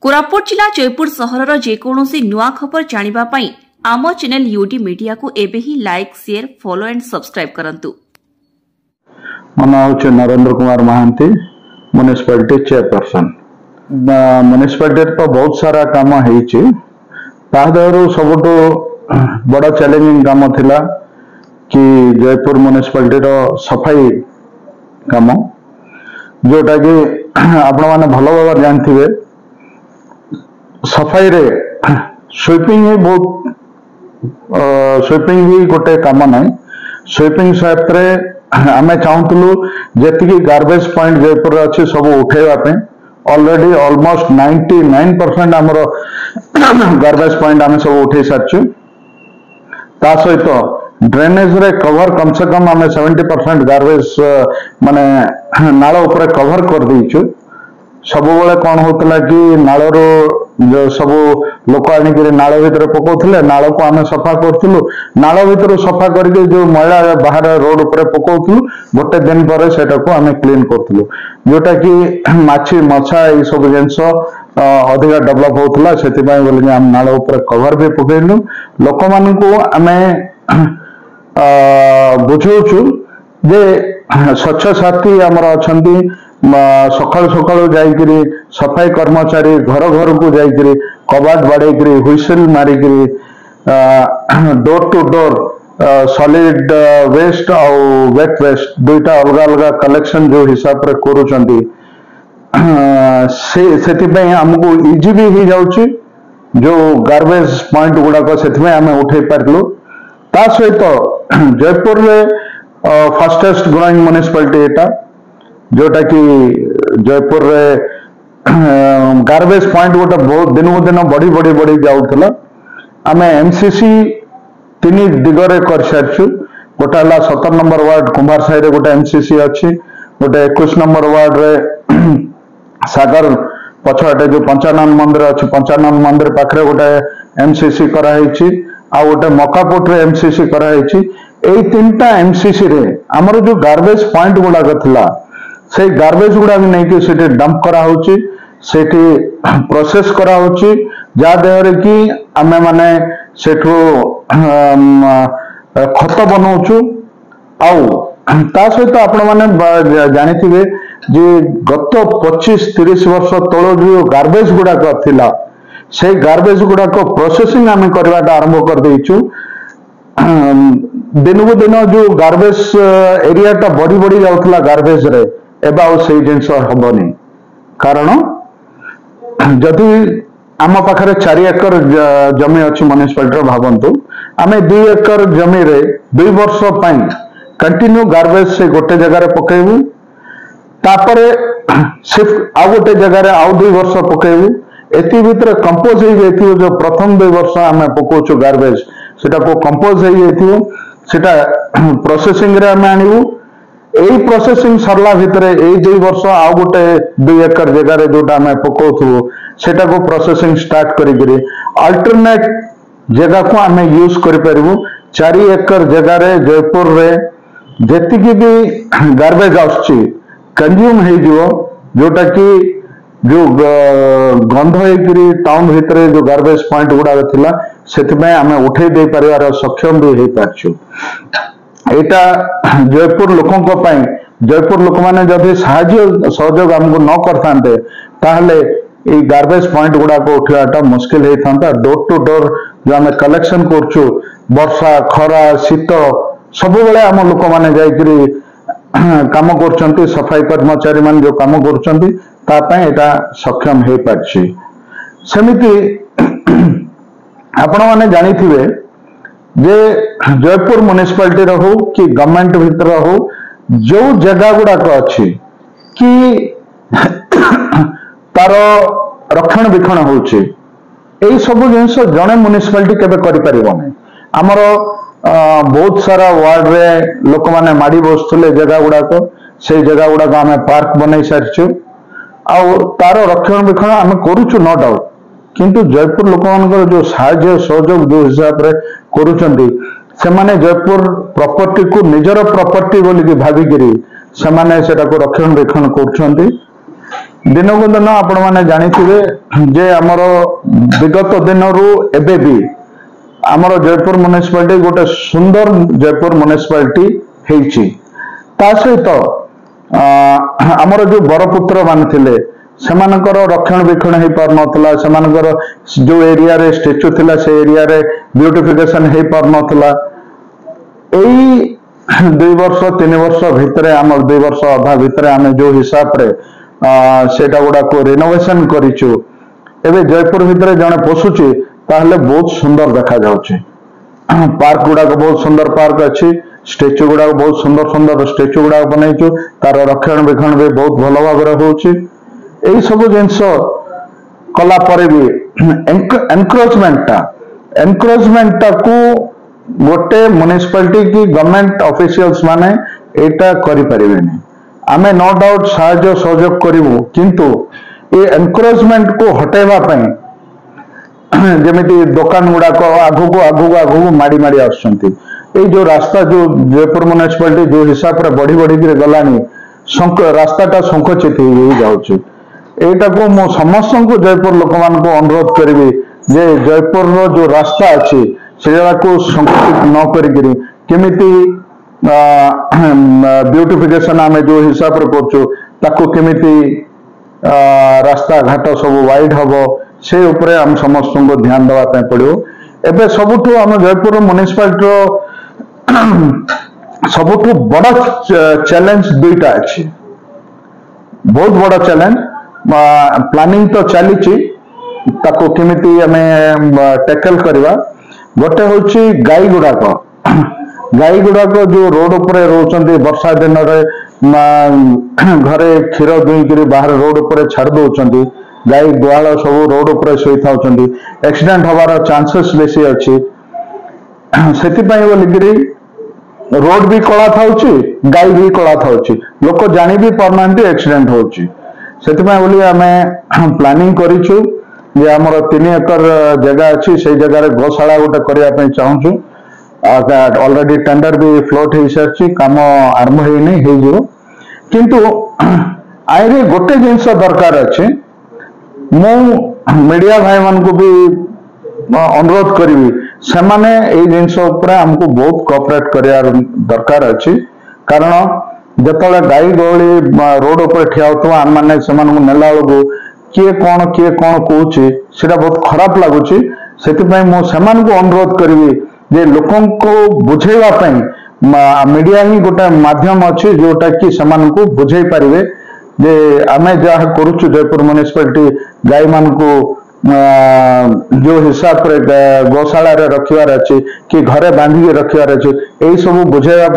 कोरापुट जिला जयपुर सहरर जेकोसी नुआ खबर जानिबा पई आम चैनल यूडी मीडिया को एबे ही like share follow and subscribe करंतु। मो नाम Narendra Kumar Mahanty, municipality chairperson. Municipality तो बहुत सारा काम होईची, सबुठु बड़ चैलेंजिंग काम थिला कि जयपुर म्युनिसिपालिटी रो सफाई काम, जोटा कि आपण माने भलो भाव जानथिबे। सफाई रे स्वीपिंग ही बहुत स्वीपिंग भी गोटे काम ना। स्वीपिंग सहित आमे चाहूलु जी गार्बेज पॉइंट जयपुर अच्छी सब उठेवा। ऑलरेडी ऑलमोस्ट 99% आमर गार्बेज पॉइंट आमे सब उठे सारचु। ता सहित ड्रेनेज रे कवर कम से कम आमे 70% गार्बेज माने नाल ऊपर कवर कर दीचु। सब बेले कौन होता कि नालर जो सब लोक आनिक नाल भर पकाउले, नाल को आम सफा करूँ, नाल भर सफा करके जो मैला बाहर रोड उपर पकाउलु, गोटे दिन पर आम क्लीन करूँ, जोटा कि माछी मछा ये सब जिनस अधिक डेभलप होता से बोल आम नाल उपर कवर भी पकईलु। लोक मान आम बुझाऊँ जे स्वच्छ साथी आमर अच्छा सकाल सकाल जाइकरी सफाई कर्मचारी घर घर को जाइकरी कबाट बाड़ेकरी हुइसिल मारिकरी door to door solid waste और वेट वेस्ट दुईटा अलग अलग कलेक्शन जो हिसाब रे करूचंती, से आमको इजी भी हो जाउची जो गार्बेज पॉइंट गुड़ाक से आम उठे पार्लु। ता सहित जयपुर रे फास्टेस्ट ग्रोइंग म्युनिसिपालिटी एटा, जोटा कि जयपुर रे गार्बेज पॉइंट गोटे बहुत दिन को दिन बढ़ी बढ़ी बढ़ी जाऊला। आम एमसीसी 3 दिगरे कर सारचु। गोटे है 17 नंबर वार्ड कुंभार साही गोटे एमसीसी अच्छी, गोटे 21 नंबर वार्ड रे सागर पछटे जो पंचानन मंदिर अच्छी, पंचानन मंदिर पाखे गोटे एमसीसी कराई, आ गोटे मकापुट रे एमसीसी कराई। यही 3टा एमसीसी रे आमर जो गार्बेज पॉइंट गुड़ाक थिला से गार्बेज गुड़ा भी नहीं कि डंप करा प्रोसेस करा जा देहरे कि आमे माने सेठो खत बनाऊचु। ता सहित आपण माने जानिथिबे जे गत 25-30 वर्ष तळ जो गार्बेज गुड़ाक थिला से गार्बेज गुड़ाक प्रोसेसिंग आमे करवाटा आरंभ कर देइचु। दिन को दिन जो गार्बेज एरिया टा बढ़ी बढ़ी जाउतला गार्बेज रे एबा से जिनस हबनी, कारण जदि आम पाखे 4 एकर जमी अच्छी म्युनिसिपालिटी भावतु आम 2 एकर जमी रे 2 वर्ष कंटिन्यू गार्बेज से गोटे जगार पकेबू, तापरे शिफ्ट आउ गोटे जगार आउ 2 वर्ष पकेबू। एति भितर कंपोज हो जाइथिबो जो प्रथम 2 वर्ष आम पकाउछु गार्बेज सेटा को कंपोज हो जाइथिबो, सेटा प्रोसेसिंग रे आम आनिबू। यही प्रोसेसिंग सरला भितर यही 2 वर्ष आउ गोटे 2 एकर जगार जोटा आम पकाउथु सेटा को प्रोसेसिंग स्टार्ट करी अल्टरनेट जगह को आम यूज करिपरिबु। 4 एकर जगार जयपुर रे जेतिकी भी गार्बेज आसुची कंज्यूम हो जिवो, जोटा कि जो गंध होकरी टाउन भितर जो गार्बेज पॉइंट गुड़ा थिला सेतिबे आम उठे दे परिवार सक्षम भी हो पारछु। एटा जयपुर लोकों पाई, जयपुर लोक माने जदि साहाय्य सहयोग आमको न करथांते ताहले ए गार्बेज पॉइंट गुड़ा को उठाटा मुश्किल होता। डोर टू डोर जो आम कलेक्शन करछु वर्षा खरा शीत सब बेले आम लोक माने जाइकरी काम करछंती, सफाई कर्मचारी मान जो काम करछंती ता पई एटा सक्षम हो पारछि। सेमिति आपण माने जानिथिबे जे जयपुर म्युनिसिपालिटी हो कि गवर्नमेंट भीतर हो जो जगह गुड़ाक अच्छी कि तार रक्षण विक्षण होची, यही सब जिनस जड़े म्युनिसिपालिटी केबे करि परिबो नै। आमर बहुत सारा वार्ड रे लोक माने माड़ी बसुले जगह गुड़ाक, से जगह गुड़ाक आम पार्क बनई सारिछु, आउ तार रक्षण विक्षण आम करूछु नो डाउट। किंतु जयपुर लोक मानकर जो साहाय्य सहयोग जो हिसाब रे करूचंती सेमाने जयपुर प्रॉपर्टी को निजर प्रॉपर्टी बोली भाविकी सेमाने सेटा को रक्षण वेक्षण करूचंती। दिनकू दिन आपण मैंने जानिथिबे जे आमर विगत दिन रु एबे भी आमर जयपुर म्युनिसिपालिटी गोटे सुंदर जयपुर म्युनिसिपालिटी हेछि। ता सहित आमर जो बरपुत्र मान थिले सेमानकर रक्षणाबेक्षण हो पार नथला, सेमानकर जो एरिया रे स्टेच्यू थिला से एरिया रे ब्यूटिफिकेशन हो पार नथला। एई 2 वर्ष 3 वर्ष भितर आम 2 वर्ष अधा भितर आम जो हिसाब रे सेटा गुडा को रिनोवेशन करिछु एबे जयपुर भितर जने पशुची ताहले बहुत सुंदर देखा जाउची। पार्क गुडा को बहुत सुंदर पार्क अच्छी, स्टेच्यू गुडा बहुत सुंदर सुंदर स्टेच्यू गुडा बनैछु, तार रक्षणाबेक्षण भी बहुत भल भाव होउची। एई सब जिंस कला परे भी एनक्रोचमेंट को गोटे म्युनिसिपालिटी की गवर्नमेंट ऑफिशियल्स माने एटा करि परिबेनी। आमे नो डाउट साहाय्य सहयोग करिवु, किंतु ए एनक्रोचमेंट को हटेबा पई जेमिति दुकान गुडा को आगु माड़ी माड़ी आसुचंती। ए जो रास्ता जो जयपुर म्युनिसिपालिटी जो हिसाब रे बढ़ी बढ़ी के गलानी रास्ताटा संकुचित हो जाउची। एटा को मो समस्त को जयपुर लोक मान को अनुरोध करिवि जे जयपुर रो जो रास्ता अछि सेरा को संकुचित न करिगिरी केमिति ब्यूटिफिकेशन आमे जो हिसाब रे करछु ताको केमिति रास्ता घाट सब वाइड हबो से उपरे हम समस्त को ध्यान देवा पे पड़ियो। एबे सबुठु हम जयपुर म्युनिसिपालिटी रो सबुठु बड़ा चैलेंज दुईटा अछि, बहुत बड़ा चैलेंज। प्लानिंग तो चलीची ताको केमिति हमें टैकल करवा। गोटे होची गाई गुड़ाक जो रोड उपरे रोचंती वर्षा दिन रे घरे क्षीर दुईकरी बाहर रोड उपरे छाड़ दउचंती, गाई गुआल सब रोड उपरे सोई थाउचंती, एक्सीडेंट हवार चांसेस बेसी अछि। सेति पई बोलिकरी रोड भी कला थाउची, गाई भी कला थाउची, लोक जानि भी परनांती एक्सीडेंट होची। सेति पई बोली हमें प्लानिंग करिछु जे हमर 3 एकर जगह अछि, से जगह रे गौशाला गोटे करिया पई चाहूछु। ऑलरेडी टेंडर भी फ्लोट हो सारी, काम आरंभ हो किंतु आईरे गोटे जिनस दरकार अच्छे। मु मीडिया भाई मान को भी अनुरोध करी से माने ए जिनस हमको बहुत कोऑपरेट करियार दरकार अच्छी। कारण जतले गाई गहली रोड उपर ठिया होतो आम माने से नेला बेलू किए कौन कहूँ सेटा बहुत खराब लगुच। से अनुरोध करी जे लोकों को बुझेवा मीडिया ही गोटे माध्यम अच्छी जोटा कि को बुझे पारे जे आमे जहाँ करुचु जयपुर म्युनिसिपालिटी गाई मान को जो हिसाब रे गौशाला रे रखिवार अच्छी कि घरे बांधिक रखिवार अच्छी यही सब बुझेवा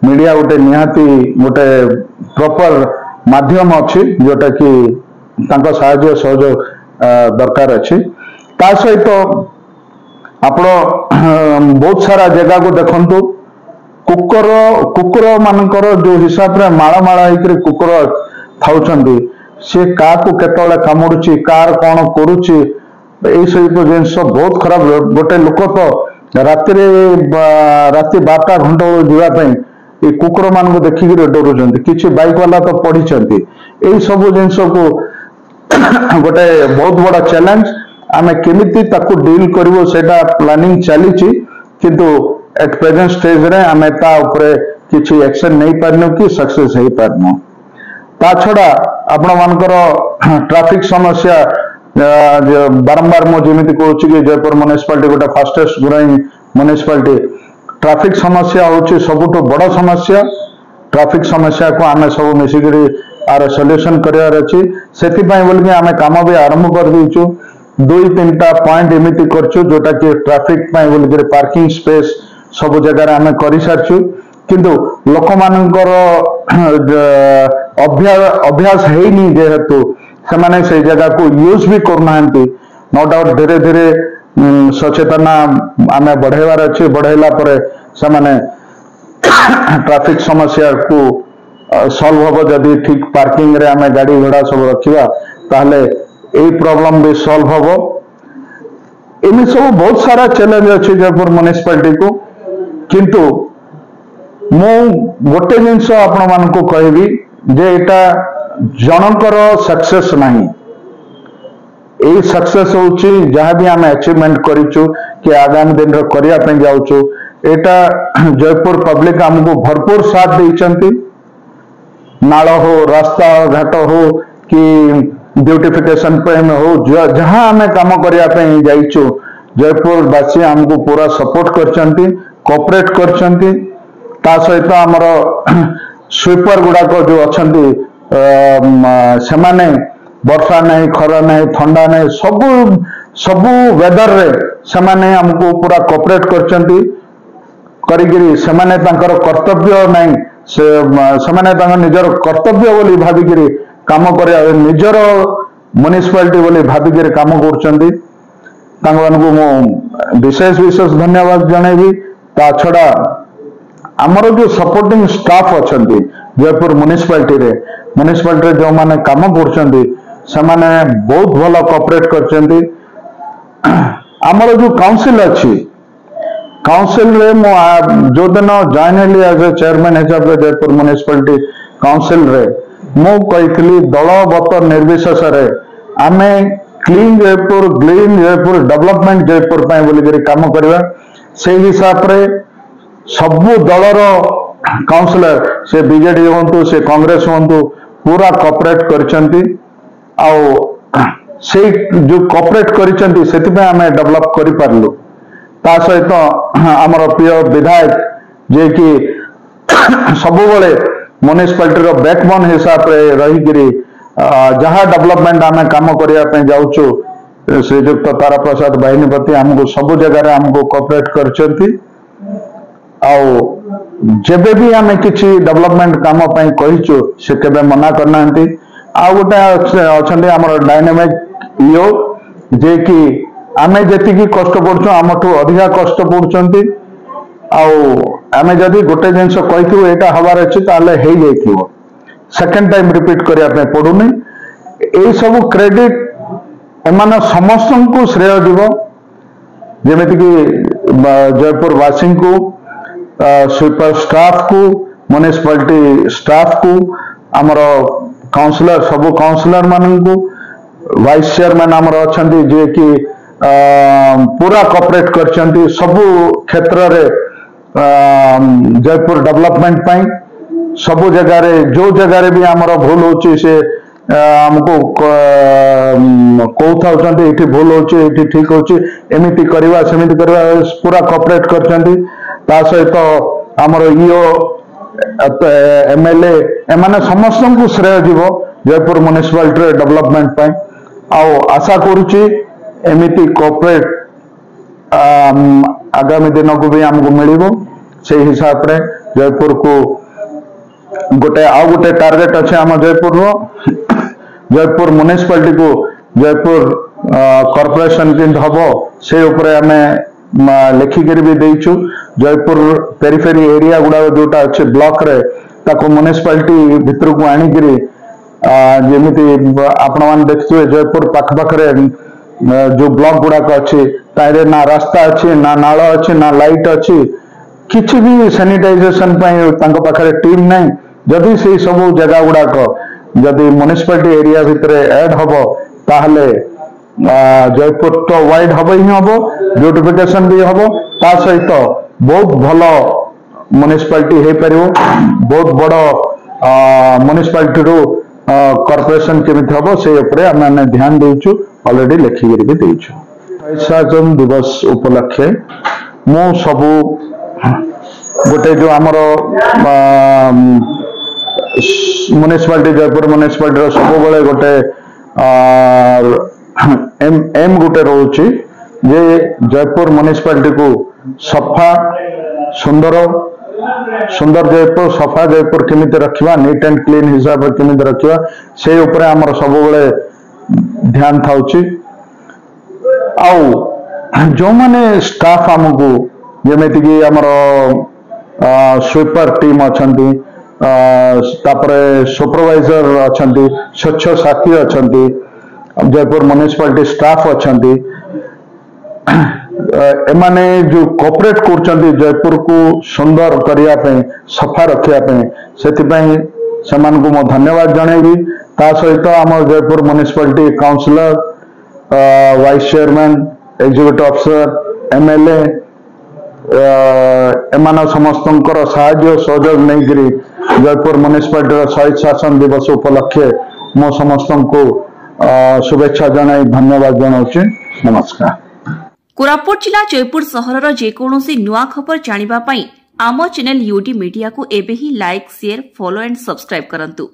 मीडिया गोटे निहाती गोटे प्रॉपर माध्यम अच्छी जोटा कि तांको साहाय्य सहयोग दरकार अच्छी। ता सहित आपण बहुत सारा जगह को देखंतु कुकुर मानकर जो हिसाब रे माला माला होकर कुकुर थाउचंदी से का को केतले कामुडुची कार कोन करूची ए सब जिनस बहुत खराब। गोटे लोक तो राति 12टा घंटा जीवा पई ए कुकुर मान को देखि के डरुचंती, किछि बाइक वाला तो पढ़िचंती। ए सब जिनस को गोटे बहुत बड़ा चैलेंज आमे केमिति ताकू डील करिवो सेटा प्लानिंग चलीची, किंतु एट प्रेजेंट स्टेज रे आमे ता ऊपर किछि एक्शन नहीं पारनु कि सक्सेस हे पारनु। ता छडा आपण मानकर ट्रैफिक समस्या बारंबार मो जेमिति कहूछि कि जयपुर म्युनिसिपालिटी गोटे फास्टेस्ट ग्रोइंग म्युनिसिपालिटी। ट्रैफिक समस्या होछि सबुठो बड़ समस्या। ट्रैफिक समस्या को आमे सब मिसिकरी आर सॉल्यूशन करियार अछि। सेति पई बोलके आमे काम भी आरंभ कर दिछु। 2-3टा पॉइंट एमिति करछु जोटा कि ट्रैफिक पई बोलके पार्किंग स्पेस सब जगह आमे करि सारछु, किंतु लोक मानकर अभ्यास हेनी जेहेतु से माने से जगह को यूज भी करनांती। नो डाउट धीरे धीरे सचेतना आमे बढ़ेवार अछि। बढ़ेला परे से माने ट्रैफिक समस्या को सॉल्व होबो। जदि ठीक पार्किंग रे आमे गाड़ी घोड़ा सब रखिबा ताहले ए प्रॉब्लम भी सॉल्व होबो। एमि सब बहुत सारा चैलेंज अछि जयपुर म्युनिसिपालिटी को, किंतु मु गोटे जिनस आपण मान को कहबी जे एटा जनकर सक्सेस नहीं यही सक्सेस होची जहाँ भी आम अचीवमेंट करिचु कि आगामी दिन करिया पे जाउचु एटा जयपुर पब्लिक आमको भरपूर साथ देइचंती नाल हो रास्ता घाट हो कि ब्यूटिफिकेशन पे हो जहाँ आम काम करिया पे जाइचु जयपुर वासी आमको पूरा सपोर्ट करचंती कोऑपरेट करचंती ता सहित आमर स्वीपर गुड़ाक जो अच्छंती सेमाने वर्षा नहीं खरा नहीं ठंडा नहीं सबू सबू वेदर रे सेमाने हमको पूरा कोऑपरेट करचंती करिगिरी सेमाने तांकर कर्तव्य नहीं सेमाने तांकर निजर कर्तव्य बोली भाबिगिरी काम करिया निजर म्युनिसिपालिटी बोली भाबिगिरी काम करचंती तांको मु विशेष विशेष धन्यवाद जणेबी ता छड़ा आमर जो सपोर्टिंग स्टाफ अच्छंती जयपुर म्युनिसिपालिटी जो माने काम करचंती सेमाने बहुत भलो कोऑपरेट करचंती आमर जो काउंसिल अच्छी काउंसिल रे मो जो दिन जॉइन हेली एज ए चेयरमैन हिसाब से जयपुर म्युनिसिपालिटी काउंसिल रे मु कहितली दलगत निर्विशेष रे आमे clean Jaipur green Jaipur development Jaipur पाए बोली काम करवा से हिसाब रे सबु दलर काउंसिलर से बीजेडी हूँ से कांग्रेस हूँ पूरा कोऑपरेट करचंती से जो कोऑपरेट करचंती सेति आमे डेवलप करि पारलु ता सहित आमर प्रिय विधायक जे कि सबु बेले म्युनिसिपालिटी रो बैकबोन हिसाब रे रही गिरी जहाँ डेवलपमेंट आमे काम करिया पे जाउचु श्रीयुक्त तारा प्रसाद बाहिनीपति हमको सबु जगह हमको कोऑपरेट करचंती जेबे भी आमे किछि डेवलपमेंट काम पई कहिचु से केबे मना करना आ गोटे अछंती हमर डायनामिक ईओ जे कि आमे जेतिकी कष्ट पड़छु हमठू अधिका कष्ट पड़छंती आमे जदि गोटे जिनस कहिथु एटा हवार अछि ताले हेई जाइथिबो सेकंड टाइम रिपीट करिया पे पडुनी एई सब क्रेडिट एमान समस्त को श्रेय दिबो जेमिति कि जयपुर वासी को स्वीपर स्टाफ को म्युनिसिपालिटी स्टाफ को आमर काउंसिलर सबु काउंसिलर मान को वाइस चेयरमैन आमर अच्छी जे कि पूरा कोऑपरेट करचंती सबु क्षेत्र रे जयपुर डेवलपमेंट पाई सबु जगह रे जो जगह रे भी आमर भूल होची से हमको कहता ये भूल होची ये ठीक होची एमिति करवा सेमिति करवा पूरा कोऑपरेट करचंती ता सहित आमर ईओ एमएलए एमाने समस्त को श्रेय जीव जयपुर म्युनिसिपालिटी डेवलपमेंट पाई आशा करुची एमिति कोऑपरेट आगामी दिन को भी हमको मिलिबो से हिसाब रे जयपुर को गोटे टार्गेट अच्छे आम जयपुर रो जयपुर म्युनिसिपालिटी को जयपुर कॉर्पोरेशन केंद्र हबो से ऊपर आमे लिखिक भी देचु जयपुर पेरिफेरी एरिया गुड़ा जोटा अच्छे ब्लॉक रे ताको म्युनिसिपालिटी भितर को आनिकरी जेमिति आपण मान देखिए जयपुर पाखपाखरे जो ब्लॉक गुड़ाक अच्छे तारे ना रास्ता अच्छे ना नाल अच्छे ना लाइट अच्छे किसी भी सैनिटाइजेशन पाखे टीम नहीं जदि से सब जगह गुड़ाक जदि म्युनिसिपालिटी एरिया भितर ऐड हम ताहले जयपुर तो वाइड हम ही हम ब्यूटिफिकेशन भी हम ता सहित बहुत भलो म्युनिसिपालिटी हो पार बहुत बड़ म्युनिसिपालिटी रू कॉर्पोरेशन केमिति हम से आम ध्यान देचु ऑलरेडी लिखिक भी देचु पैसा जन दिवस उपलक्षे मु सबू गोटे जो आमर म्युनिसिपालिटी जयपुर म्युनिसिपालिटी सब बेले गोटे एम गोटे रोचे जे जयपुर म्युनिसिपालिटी को सफा सुंदर सुंदर जयपुर सफा जयपुर केमिति रखिबा नीट एंड क्लीन हिसाब रे केमिति रखिबा से ऊपर हमर सब बेले ध्यान थाउची जो माने स्टाफ हमको जेमिति कि हमर स्वीपर टीम अच्छी तापरे सुपरवाइजर अच्छी स्वच्छ साथी अच्छी जयपुर म्युनिसिपालिटी स्टाफ अच्छी एमाने जो कोऑपरेट करचंती जयपुर को सुंदर करिया पे सफा रखिया पे सेति पई समान को मो धन्यवाद जणेबी ता सहित आम Jeypore municipality councillor vice chairman executive officer MLA एमान समस्त साहाय्य सहयोग नहीं जयपुर म्युनिसिपालिटी शहीद शासन दिवस उपलक्षे मो समस्त को शुभेच्छा जनाई धन्यवाद जनाऊँ। नमस्कार। कोरापुट जिला जयपुर सहरर जेकोसी नुआ खबर जानिबा पई आम चैनल यूडी मीडिया को एबे ही like share follow and subscribe करंतु।